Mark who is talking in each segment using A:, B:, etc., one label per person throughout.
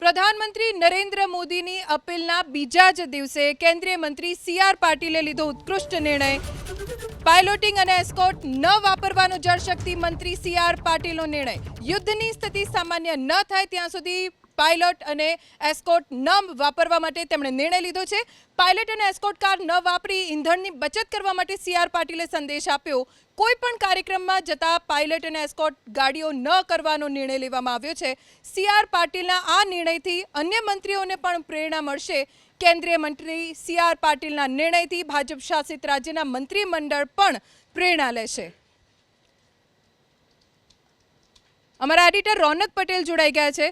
A: પ્રધાનમંત્રી નરેન્દ્ર મોદીની અપીલના બીજા જ દિવસે કેન્દ્રીય મંત્રી સી.આર. પાટીલે લીધો ઉત્કૃષ્ટ નિર્ણય। પાયલોટિંગ અને એસ્કોર્ટ ન વાપરવાનો જળશક્તિ મંત્રી સી.આર. પાટીલનો નિર્ણય। યુદ્ધની સ્થિતિ સામાન્ય ન થાય ત્યાં સુધી પાયલોટ અને એસ્કોર્ટ ન વાપરવા માટે તેમણે નિર્ણય લીધો છે। પાયલટ અને એસ્કોર્ટ કાર ન વાપરી ઈંધણની બચત કરવા માટે સી.આર. પાટીલે સંદેશ આપ્યો। કોઈપણ કાર્યક્રમમાં જતા પાયલટ અને એસ્કોર્ટ ગાડીઓ ન કરવાનો નિર્ણય લેવામાં આવ્યો છે। સી.આર. પાટીલના આ નિર્ણયથી અન્ય મંત્રીઓને પણ પ્રેરણા મળશે। કેન્દ્રીય મંત્રી સી.આર. પાટીલના નિર્ણયથી ભાજપ શાસિત રાજ્યના મંત્રીમંડળ પણ પ્રેરણા લેશે। અમારા એડિટર રોનક પટેલ જોડાઈ ગયા છે।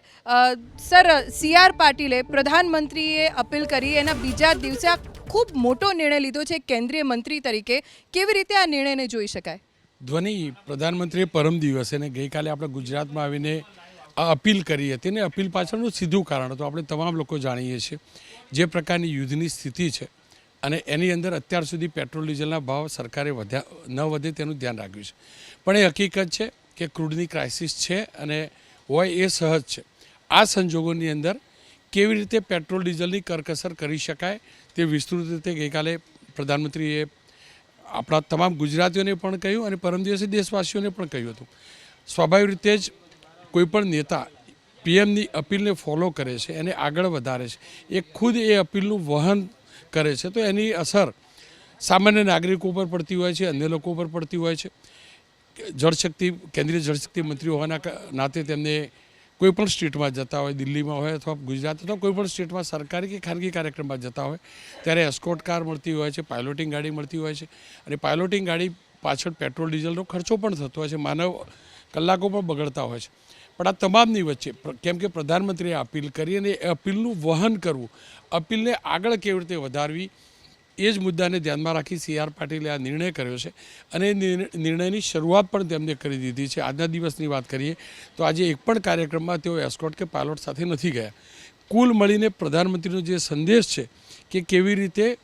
A: સર, સી.આર. પાટીલે પ્રધાનમંત્રીએ અપીલ કરી એના બીજા દિવસે આ ખૂબ મોટો નિર્ણય લીધો છે કેન્દ્રીય મંત્રી તરીકે। કેવી રીતે આ નિર્ણયને જોઈ શકાય?
B: ધ્વનિ, પ્રધાનમંત્રીએ પરમ દિવસે અને ગઈકાલે આપણે ગુજરાતમાં આવીને આ અપીલ કરી હતી ને અપીલ પાછળનું સીધું કારણ તો આપણે તમામ લોકો જાણીએ છીએ જે પ્રકારની યુદ્ધની સ્થિતિ છે અને એની અંદર અત્યાર સુધી પેટ્રોલ ડીઝલના ભાવ સરકારે ન વધે તેનું ધ્યાન રાખ્યું છે। પણ એ હકીકત છે કે ક્રૂડની ક્રાઇસિસ છે અને હોય એ સહજ છે। આ સંજોગોની અંદર કેવી રીતે પેટ્રોલ ડીઝલની કરકસર કરી શકાય તે વિસ્તૃત રીતે ગઈકાલે પ્રધાનમંત્રીએ આપણા તમામ ગુજરાતીઓને પણ કહ્યું અને પરમ દિવસે દેશવાસીઓને પણ કહ્યું હતું। સ્વાભાવિક રીતે જ કોઈપણ નેતા પીએમની અપીલને ફોલો કરે છે, એને આગળ વધારે છે, એ ખુદ એ અપીલનું વહન કરે છે તો એની અસર સામાન્ય નાગરિકો પર પડતી હોય છે, અન્ય લોકો પર પડતી હોય છે। જળશક્તિ કેન્દ્રીય જળશક્તિ મંત્રી હોવાના નાતે તેમને કોઈપણ સ્ટેટમાં જતા હોય, દિલ્હીમાં હોય અથવા ગુજરાત અથવા કોઈપણ સ્ટેટમાં સરકારી કે ખાનગી કાર્યક્રમમાં જતા હોય ત્યારે એસ્કોર્ટ કાર મળતી હોય છે, પાયલોટિંગ ગાડી મળતી હોય છે અને પાયલોટિંગ ગાડી પાછળ પેટ્રોલ ડીઝલનો ખર્ચો પણ થતો હોય છે, માનવ કલાકો પણ બગડતા હોય છે। પણ આ તમામની વચ્ચે કેમ કે પ્રધાનમંત્રીએ અપીલ કરી અને એ અપીલનું વહન કરવું, અપીલને આગળ કેવી રીતે વધારવી એ જ મુદ્દાને ધ્યાનમાં રાખી સી.આર. પાટીલે આ નિર્ણય કર્યો છે અને એ નિર્ણયની શરૂઆત પણ તેમને કરી દીધી છે। આજના દિવસની વાત કરીએ તો આજે એક પણ કાર્યક્રમમાં તેઓ એસ્કોર્ટ કે પાયલોટ સાથે નથી ગયા। કુલ મળીને પ્રધાનમંત્રીનો જે સંદેશ છે કે કેવી રીતે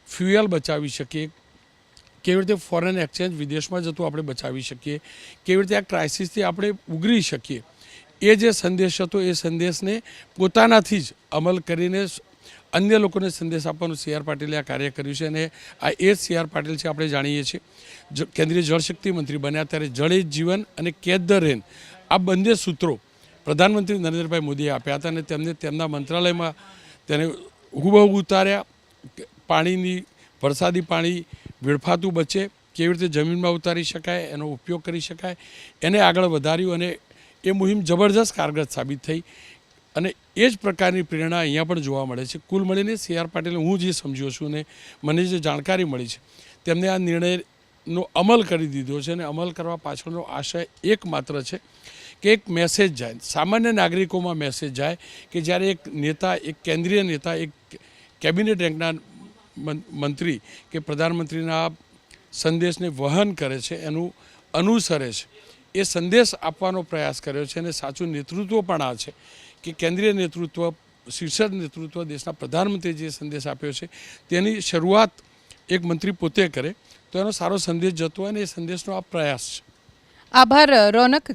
B: ફ્યુઅલ બચાવી શકીએ, કેવી રીતે ફોરેન એક્સચેન્જ વિદેશમાં જતું આપણે બચાવી શકીએ, કેવી રીતે આ ક્રાઇસિસથી આપણે ઉગરી શકીએ, એ જે સંદેશ હતો એ સંદેશને પોતાનાથી જ અમલ કરીને અન્ય લોકોને સંદેશ આપવાનું સી.આર. પાટીલે આ કાર્ય કર્યું છે અને આ એ જ સી.આર. પાટીલ છે। આપણે જાણીએ છીએ કેન્દ્રીય જળશક્તિ મંત્રી બન્યા ત્યારે જળ એ જીવન અને કેચ ધ રેન આ બંને સૂત્રો પ્રધાનમંત્રી નરેન્દ્રભાઈ મોદીએ આપ્યા હતા અને તેમને તેમના મંત્રાલયમાં તેને હુબહુ ઉતાર્યા। પાણીની વરસાદી પાણી વેડફાતું બચે, કેવી રીતે જમીનમાં ઉતારી શકાય, એનો ઉપયોગ કરી શકાય, એને આગળ વધાર્યું અને એ મુહિમ જબરજસ્ત કારગર સાબિત થઈ અને એ જ પ્રકારની પ્રેરણા અહીંયા પણ જોવા મળે છે। કુલ મળીને સી.આર. પાટીલે હું જે સમજ્યો છું અને મને જે જાણકારી મળી છે તેમને આ નિર્ણયનો અમલ કરી દીધો છે અને અમલ કરવા પાછળનો આશય એકમાત્ર છે કે એક મેસેજ જાય, સામાન્ય નાગરિકોમાં મેસેજ જાય કે જ્યારે એક નેતા, એક કેન્દ્રીય નેતા, એક કેબિનેટ રેન્કના મંત્રી કે પ્રધાનમંત્રીના સંદેશને વહન કરે છે, એનું અનુસરે છે, એ સંદેશ આપવાનો પ્રયાસ કર્યો છે અને સાચું નેતૃત્વ પણ આ છે કે કેન્દ્રીય નેતૃત્વ, શીર્ષક નેતૃત્વ, દેશના પ્રધાનમંત્રીએ જે સંદેશ આપ્યો છે તેની શરૂઆત એક મંત્રી પોતે કરે તો એનો સારો સંદેશ જતો હોય અને એ સંદેશનો આ પ્રયાસ છે।
A: આભાર રોનક।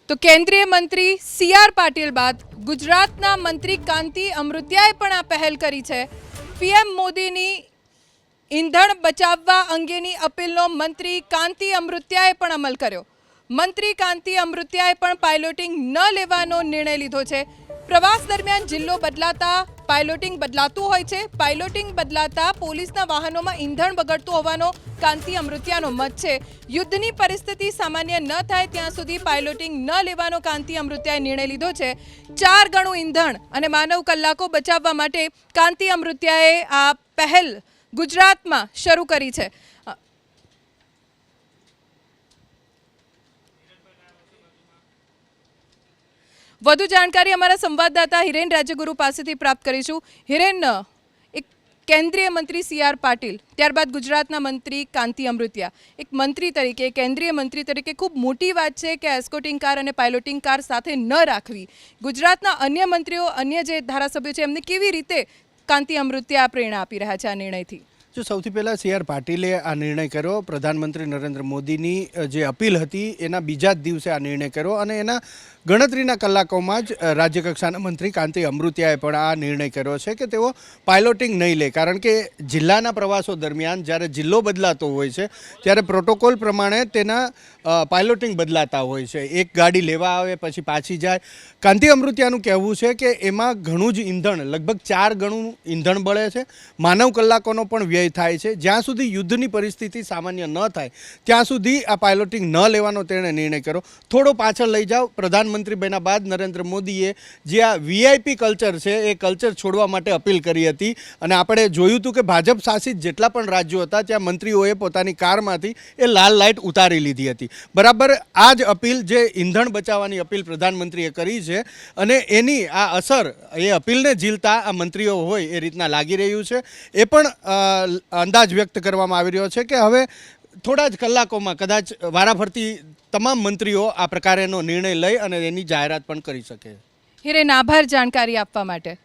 A: તો કેન્દ્રીય મંત્રી સી.આર. પાટીલ બાદ ગુજરાતના મંત્રી કાંતિ અમૃતિયાએ પણ આ પહેલ કરી છે। પીએમ મોદીની ઈંધણ બચાવવા અંગેની અપીલનો મંત્રી કાંતિ અમૃતિયાએ પણ અમલ કર્યો। મંત્રી કાંતિ અમૃતિયાએ પણ પાયલોટિંગ ન લેવાનો નિર્ણય લીધો છે। પ્રવાસ દરમિયાન જિલ્લો બદલાતા પાયલોટિંગ બદલાતું હોય છે। પાયલોટિંગ બદલાતા પોલીસના વાહનોમાં ઈંધણ બગડતું હોવાનો કાંતિ અમૃતિયાનો મત છે। યુદ્ધની પરિસ્થિતિ સામાન્ય ન થાય ત્યાં સુધી પાયલોટિંગ ન લેવાનો કાંતિ અમૃતિયાએ નિર્ણય લીધો છે। 4 ગણું ઈંધણ અને માનવ કલાકો બચાવવા માટે કાંતિ અમૃતિયાએ આ પહેલ ગુજરાતમાં શરૂ કરી છે। વધુ જાણકારી અમારા સંવાદદાતા હિરેન રાજ્યગુરુ પાસેથી પ્રાપ્ત કરીશું। હિરેન, એક કેન્દ્રીય મંત્રી સી.આર. પાટીલ, ત્યારબાદ ગુજરાતના મંત્રી કાંતિ અમૃતિયા, એક મંત્રી તરીકે, કેન્દ્રીય મંત્રી તરીકે ખૂબ મોટી વાત છે કે એસ્કોર્ટિંગ કાર અને પાયલોટિંગ કાર સાથે ન રાખવી। ગુજરાતના અન્ય મંત્રીઓ, અન્ય જે ધારાસભ્યો છે એમને કેવી રીતે કાંતિ અમૃતિયા પ્રેરણા આપી રહ્યા છે આ નિર્ણયથી?
C: જો સૌથી પહેલાં સી આર પાટીલે આ નિર્ણય કર્યો, પ્રધાનમંત્રી નરેન્દ્ર મોદીની જે અપીલ હતી એના બીજા જ દિવસે આ નિર્ણય કર્યો અને એના ગણતરીના કલાકોમાં જ રાજ્યકક્ષાના મંત્રી કાંતિ અમૃતિયાએ પણ આ નિર્ણય કર્યો છે કે તેઓ પાયલોટિંગ નહીં લે, કારણ કે જિલ્લાના પ્રવાસો દરમિયાન જ્યારે જિલ્લો બદલાતો હોય છે ત્યારે પ્રોટોકોલ પ્રમાણે તેના પાયલોટિંગ બદલાતા હોય છે. એક ગાડી લેવા આવે પછી પાછી જાય. કાંતિ અમૃતિયાનું કહેવું છે કે એમાં ઘણું જ ઈંધણ, લગભગ 4 ગણું ઈંધણ બળે છે, માનવ કલાકોનો પણ વ્યય થાય છે. જ્યાં સુધી યુદ્ધની પરિસ્થિતિ સામાન્ય ન થાય ત્યાં સુધી આ પાયલોટિંગ ન લેવાનો તેણે નિર્ણય કર્યો. થોડો પાછળ લઈ જાઓ, પ્રધાનમંત્રી બન્યા બાદ નરેન્દ્ર મોદીએ જે આ વીઆઈપી કલ્ચર છે એ કલ્ચર છોડવા માટે અપીલ કરી હતી અને આપણે જોયું હતું કે ભાજપ શાસિત જેટલા પણ રાજ્યો હતા ત્યાં મંત્રીઓએ પોતાની કારમાંથી એ લાલ લાઇટ ઉતારી લીધી હતી. બરાબર આ જ અપીલ, જે ઈંધણ બચાવવાની અપીલ પ્રધાનમંત્રીએ કરી છે અને એની આ અસર એ અપીલને ઝીલતા આ મંત્રીઓ હોય એ રીતના લાગી રહ્યું છે. એ પણ અંદાજ વ્યક્ત કરવામાં આવી રહ્યો છે કે હવે થોડા જ કલાકોમાં કદાચ વારાફરતી તમામ મંત્રીઓ આ પ્રકારેનો નિર્ણય લઈ અને એની જાહેરાત પણ કરી શકે.
A: હિરેન, આભાર જાણકારી આપવા માટે.